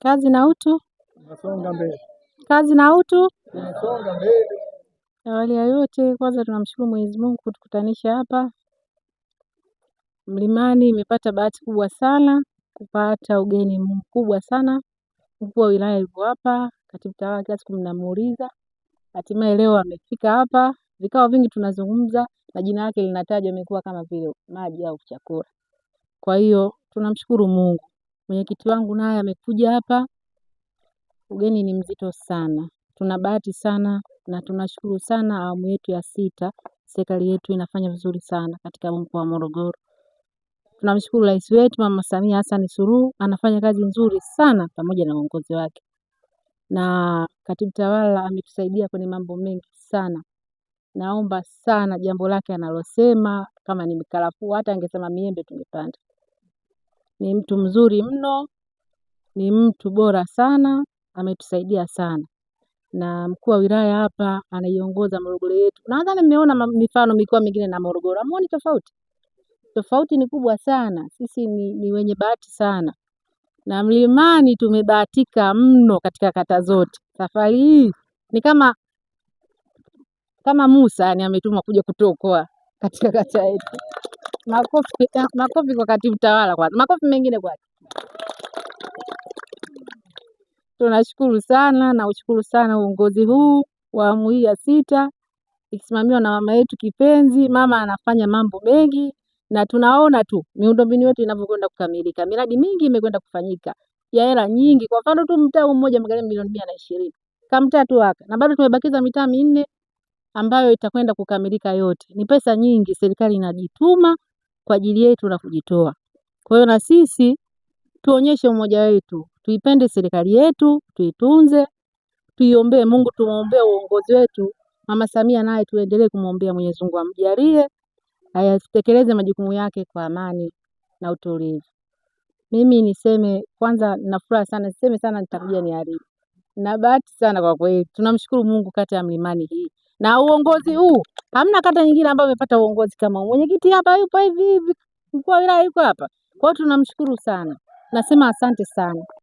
Kazi na utu. Tunasonga mbele. Kazi na utu. Tunasonga mbele. Awali ya yote kwanza tunamshukuru Mwenyezi Mungu kutukutanisha hapa Mlimani. Imepata bahati kubwa sana kupata ugeni mkubwa sana. Mkuu wa wilaya yuko hapa, katibu tawala kila siku mnamuuliza. Hatimaye leo amefika hapa. Vikao vingi tunazungumza na jina lake linatajwa, imekuwa kama vile maji au chakula. Kwa hiyo tunamshukuru Mungu. Mwenyekiti wangu naye amekuja hapa. Ugeni ni mzito sana. Tuna bahati sana na tunashukuru sana awamu yetu ya 6. Serikali yetu inafanya vizuri sana katika mkoa wa Morogoro. Tunamshukuru Rais wetu Mama Samia Hassan Suluhu, anafanya kazi nzuri sana pamoja na uongozi wake. Na katibu tawala ametusaidia kwenye mambo mengi sana. Naomba sana jambo lake analosema kama ni mikarafuu, hata angesema miembe tungepanda. Ni mtu mzuri mno, ni mtu bora sana, ametusaidia sana. Na mkuu wa wilaya hapa anaiongoza Morogoro yetu. Nadhani nimeona mifano mikoa mingine na Morogoro. Hamuoni tofauti? Tofauti ni kubwa sana. Sisi ni wenye bahati sana. Na Mlimani tumebahatika mno katika kata zote. Safari hii ni kama Musa ametumwa kuja kutuokoa katika kata yetu. Makofi kwa katibu tawala kwanza. Makofi mengine kwake. Tunashukuru sana na ushukuru sana uongozi huu wa awamu hii ya 6 ikisimamiwa na mama yetu kipenzi. Mama anafanya mambo mengi na tunaona tu miundombinu yetu inavyokwenda kukamilika. Miradi mingi imekwenda kufanyika ya hela nyingi. Kwa mfano tu mtaa mmoja umegharimu milioni 120. Kama mtaa tu haka. Na bado tumebakiza mitaa 4 ambayo itakwenda kukamilika yote. Ni pesa nyingi, serikali inajituma kwa ajili yetu na kujitoa. Kwa hiyo na sisi tuonyeshe umoja wetu. Tuipende serikali yetu, tuitunze, tuiombee Mungu, tumuombee uongozi wetu. Mama Samia naye tuendelee kumuombea, Mwenyezi Mungu amjalie ayatekeleze majukumu yake kwa amani na utulivu. Mimi niseme kwanza na furaha sana, niseme sana nitakuja niharibu. Na bahati sana kwa kweli. Tunamshukuru Mungu kata ya Mlimani hii. Na uongozi huu, hamna kata nyingine ambayo imepata uongozi kama huu. Mwenyekiti hapa yupo hivi, mkuu wa wilaya yuko hapa. Kwa hiyo tunamshukuru sana. Nasema asante sana.